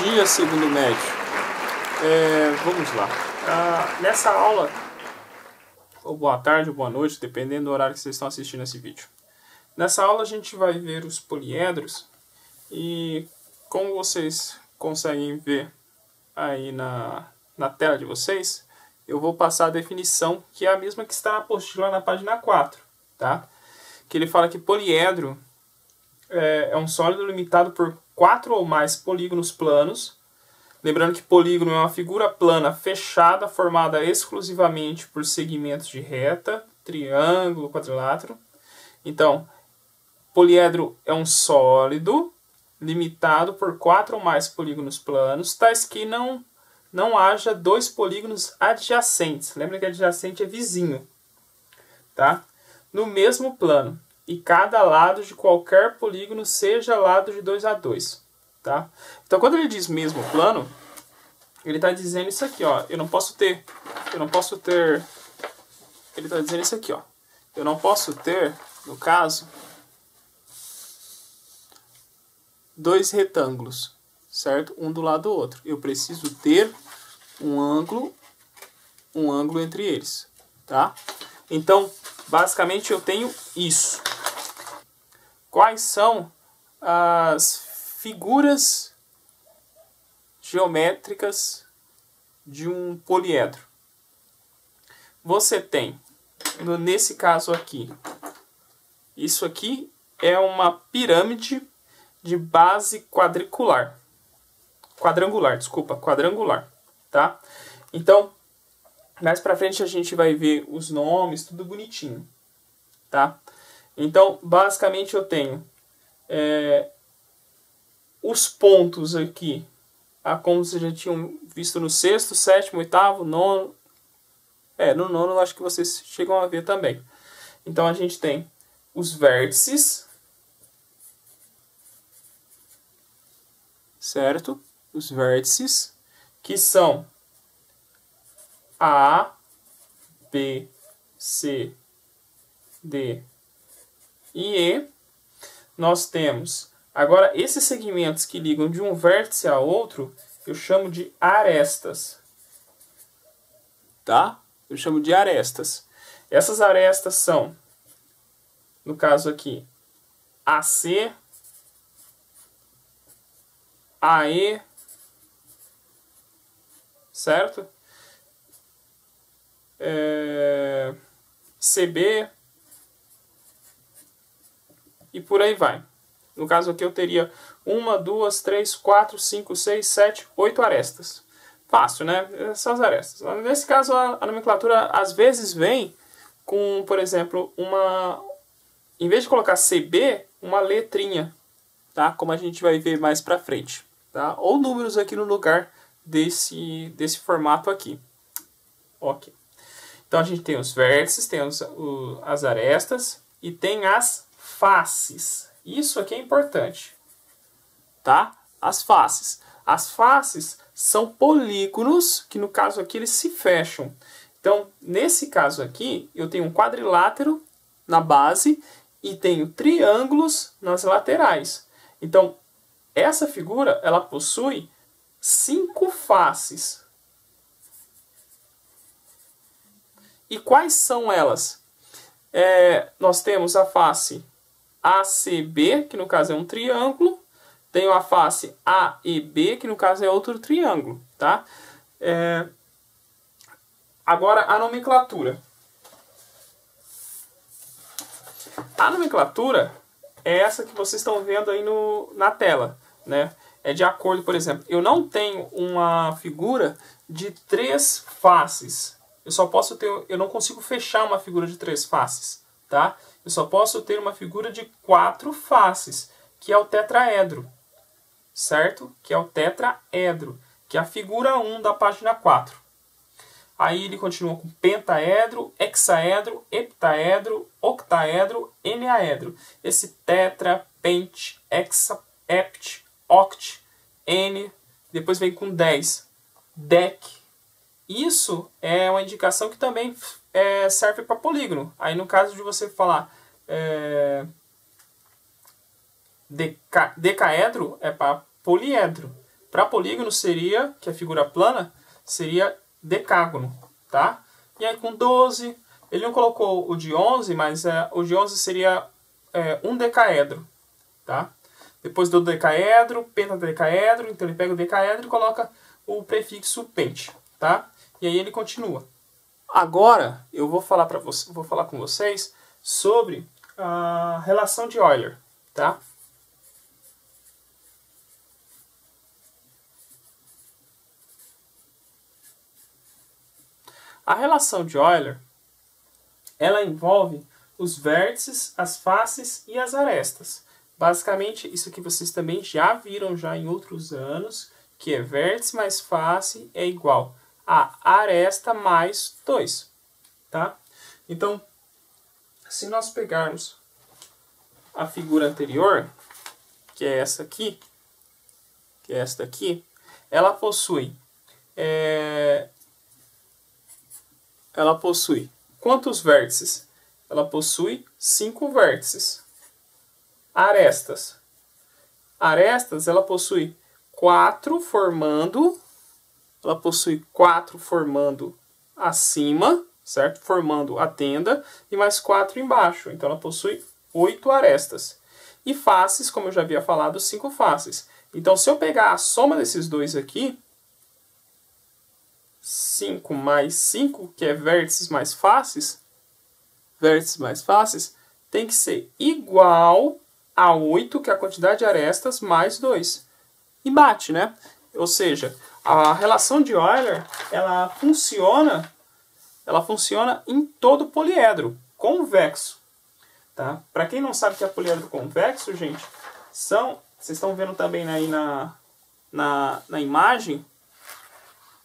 dia, segundo médio. Vamos lá. Nessa aula, ou boa tarde ou boa noite, dependendo do horário que vocês estão assistindo esse vídeo. Nessa aula a gente vai ver os poliedros e como vocês conseguem ver aí na tela de vocês, eu vou passar a definição que é a mesma que está na apostila na página 4, tá? Que ele fala que poliedro é um sólido limitado por 4 ou mais polígonos planos. Lembrando que polígono é uma figura plana fechada formada exclusivamente por segmentos de reta, triângulo, quadrilátero. Então, poliedro é um sólido limitado por 4 ou mais polígonos planos, tais que não haja dois polígonos adjacentes. Lembra que adjacente é vizinho, tá? No mesmo plano. E cada lado de qualquer polígono seja lado de 2 a 2. Tá? Então, quando ele diz mesmo plano, ele está dizendo isso aqui, ó. Eu não posso ter. Ele está dizendo isso aqui, ó. Eu não posso ter, no caso, dois retângulos, certo? Um do lado do outro. Eu preciso ter um ângulo entre eles, tá? Então, basicamente, eu tenho isso. Quais são as figuras geométricas de um poliedro? Você tem, nesse caso aqui, isso aqui é uma pirâmide de base quadrangular, tá? Então, mais pra frente a gente vai ver os nomes, tudo bonitinho, tá? Então, basicamente eu tenho os pontos aqui, como vocês já tinham visto no sexto, sétimo, oitavo, nono. No nono eu acho que vocês chegam a ver também. Então a gente tem os vértices, certo? Os vértices, que são A, B, C, D e E. Nós temos, agora, esses segmentos que ligam de um vértice a outro, eu chamo de arestas. Tá? Eu chamo de arestas. Essas arestas são, no caso aqui, AC, AE, certo? CB e por aí vai. No caso aqui eu teria 1, 2, 3, 4, 5, 6, 7, 8 arestas. Fácil, né? Essas as arestas. Nesse caso a nomenclatura às vezes vem com, por exemplo, em vez de colocar CB, uma letrinha, tá? Como a gente vai ver mais pra frente, tá? Ou números aqui no lugar desse formato aqui. Ok. Então a gente tem os vértices, tem as arestas e tem as faces. Isso aqui é importante, tá? As faces. As faces são polígonos que, no caso aqui, eles se fecham. Então, nesse caso aqui, eu tenho um quadrilátero na base e tenho triângulos nas laterais. Então, essa figura, ela possui 5 faces. E quais são elas? Nós temos a face ACB, que no caso é um triângulo. Tenho a face AEB, que no caso é outro triângulo, tá? Agora, a nomenclatura. A nomenclatura é essa que vocês estão vendo aí na tela, né? É de acordo, por exemplo, eu não tenho uma figura de 3 faces. Eu não consigo fechar uma figura de 3 faces, tá? Eu só posso ter uma figura de 4 faces, que é o tetraedro, certo? Que é o tetraedro, que é a figura 1 da página 4. Aí ele continua com pentaedro, hexaedro, heptaedro, octaedro, enaedro. Esse tetra, pent, hexa, hept, oct, n, depois vem com 10, dec. Isso é uma indicação que também serve para polígono. Aí no caso de você falar decaedro é para poliedro. Para polígono seria, que é figura plana, seria decágono, tá? E aí com 12, ele não colocou o de 11, mas o de 11 seria um decaedro, tá? Depois do decaedro, pentadecaedro, então ele pega o decaedro e coloca o prefixo pente, tá? E aí ele continua. Agora eu vou falar com vocês sobre a relação de Euler, tá? A relação de Euler, ela envolve os vértices, as faces e as arestas. Basicamente, isso que vocês também já viram já em outros anos, que é vértice mais face é igual a aresta mais 2. Tá? Então, se nós pegarmos a figura anterior, que é essa aqui, ela possui quantos vértices? Ela possui 5 vértices. Arestas, ela possui 4 formando acima, certo? Formando a tenda, e mais 4 embaixo. Então ela possui 8 arestas. E faces, como eu já havia falado, 5 faces. Então se eu pegar a soma desses dois aqui, 5 mais 5, que é vértices mais faces, tem que ser igual a 8, que é a quantidade de arestas, mais 2. E bate, né? Ou seja, a relação de Euler, ela funciona em todo poliedro convexo. Tá? Para quem não sabe o que é poliedro convexo, gente, vocês estão vendo também aí na imagem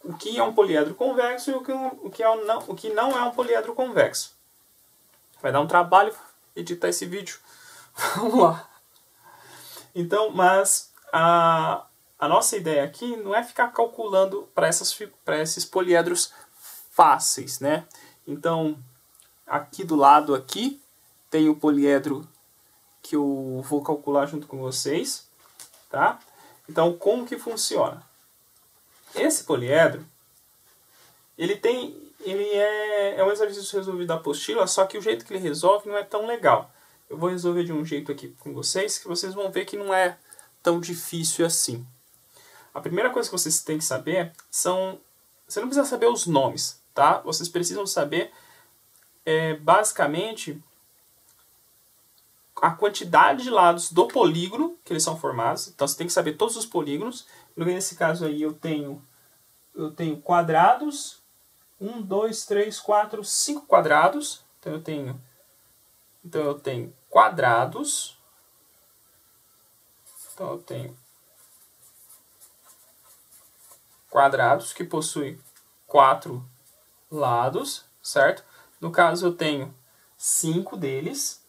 o que é um poliedro convexo e o que não é um poliedro convexo. Vai dar um trabalho editar esse vídeo. Vamos lá. Então, mas a nossa ideia aqui não é ficar calculando para esses poliedros fáceis, né? Então, aqui do lado aqui tem o poliedro que eu vou calcular junto com vocês, tá? Então, como que funciona? Esse poliedro, ele é um exercício resolvido da apostila, só que o jeito que ele resolve não é tão legal. Eu vou resolver de um jeito aqui com vocês, que vocês vão ver que não é tão difícil assim. A primeira coisa que vocês têm que saber são... Você não precisa saber os nomes, tá? Vocês precisam saber, basicamente, a quantidade de lados do polígono que eles são formados. Então você tem que saber todos os polígonos. Nesse caso aí eu tenho quadrados. 1, 2, 3, 4, 5 quadrados. Então eu tenho quadrados. Então eu tenho quadrados que possuem 4 lados, certo? No caso eu tenho 5 deles.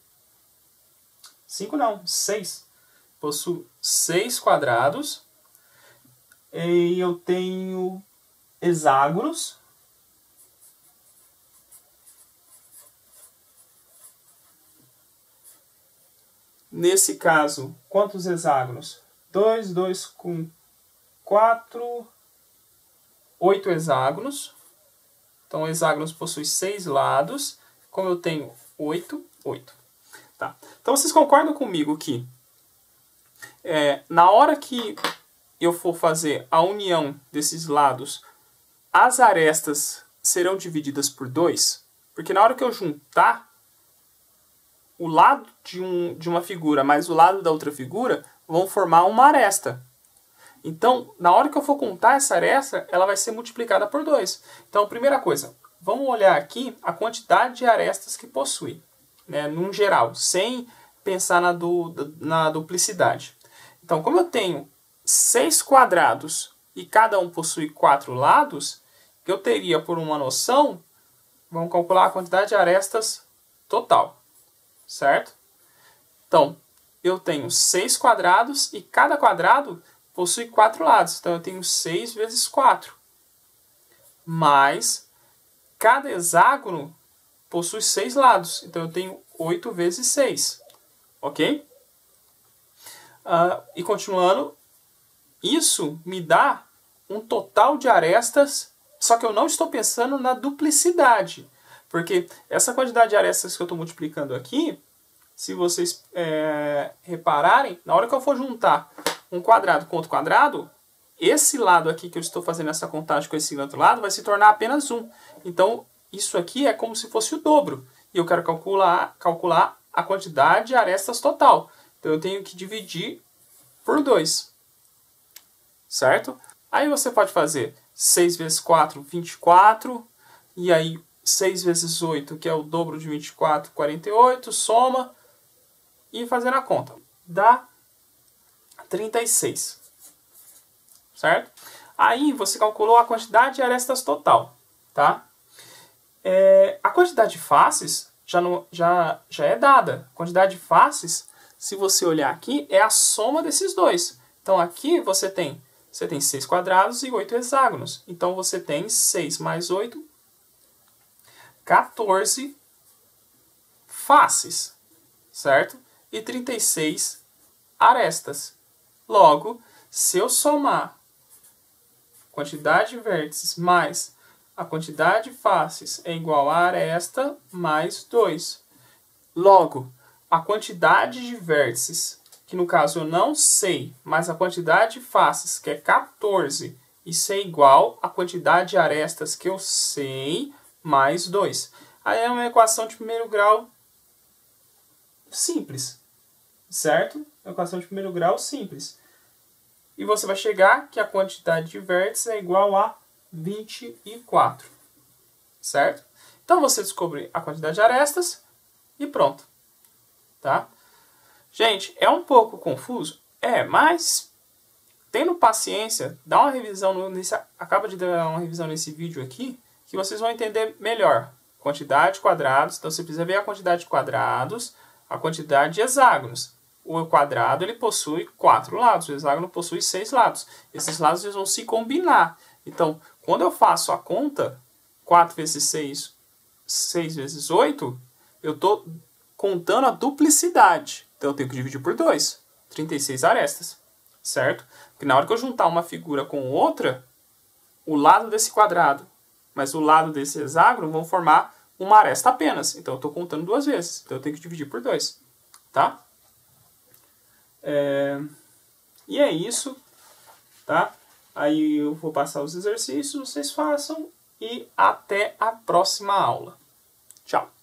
5 não, 6. Possuo 6 quadrados. E eu tenho hexágonos. Nesse caso, quantos hexágonos? 2, 2 com 4, 8 hexágonos. Então, hexágonos possui 6 lados. Como eu tenho 8, 8. Tá. Então, vocês concordam comigo que na hora que eu for fazer a união desses lados, as arestas serão divididas por 2? Porque na hora que eu juntar o lado de uma figura mais o lado da outra figura, vão formar uma aresta. Então, na hora que eu for contar essa aresta, ela vai ser multiplicada por 2. Então, primeira coisa, vamos olhar aqui a quantidade de arestas que possui, né, num geral, sem pensar na duplicidade. Então, como eu tenho 6 quadrados e cada um possui 4 lados, eu teria, por uma noção, vamos calcular a quantidade de arestas total. Certo? Então, eu tenho 6 quadrados e cada quadrado possui 4 lados. Então, eu tenho 6 vezes 4. Mas, cada hexágono possui 6 lados. Então, eu tenho 8 vezes 6. Ok? E continuando, isso me dá um total de arestas, só que eu não estou pensando na duplicidade. Porque essa quantidade de arestas que eu estou multiplicando aqui, se vocês repararem, na hora que eu for juntar um quadrado com outro quadrado, esse lado aqui que eu estou fazendo essa contagem com esse outro lado vai se tornar apenas 1. Então, isso aqui é como se fosse o dobro. E eu quero calcular a quantidade de arestas total. Então, eu tenho que dividir por 2. Certo? Aí você pode fazer 6 vezes 4, 24. E aí, 6 vezes 8, que é o dobro de 24, 48. Soma. E fazer a conta. Dá 36. Certo? Aí você calculou a quantidade de arestas total. Tá? A quantidade de faces já é dada. A quantidade de faces, se você olhar aqui, é a soma desses dois. Então aqui você tem 6 quadrados e 8 hexágonos. Então você tem 6 mais 8, 14 faces. Certo? E 36 arestas. Logo, se eu somar a quantidade de vértices mais a quantidade de faces é igual a aresta mais 2. Logo, a quantidade de vértices, que no caso eu não sei, mas a quantidade de faces, que é 14, isso é igual à quantidade de arestas que eu sei, mais 2. Aí é uma equação de primeiro grau simples, certo? Uma equação de primeiro grau simples. E você vai chegar que a quantidade de vértices é igual a 24, certo? Então você descobre a quantidade de arestas e pronto, tá? Gente, é um pouco confuso? Mas tendo paciência, dá uma revisão, acaba de dar uma revisão nesse vídeo aqui, que vocês vão entender melhor. Quantidade de quadrados, então você precisa ver a quantidade de quadrados, a quantidade de hexágonos. O quadrado ele possui 4 lados, o hexágono possui 6 lados. Esses lados eles vão se combinar. Então, quando eu faço a conta, 4 vezes 6, 6 vezes 8, eu estou contando a duplicidade. Então, eu tenho que dividir por 2. 36 arestas, certo? Porque na hora que eu juntar uma figura com outra, o lado desse quadrado mais o lado desse hexágono vão formar uma aresta apenas. Então, eu estou contando 2 vezes. Então, eu tenho que dividir por 2. Tá? E é isso. Tá? Aí eu vou passar os exercícios, vocês façam e até a próxima aula. Tchau!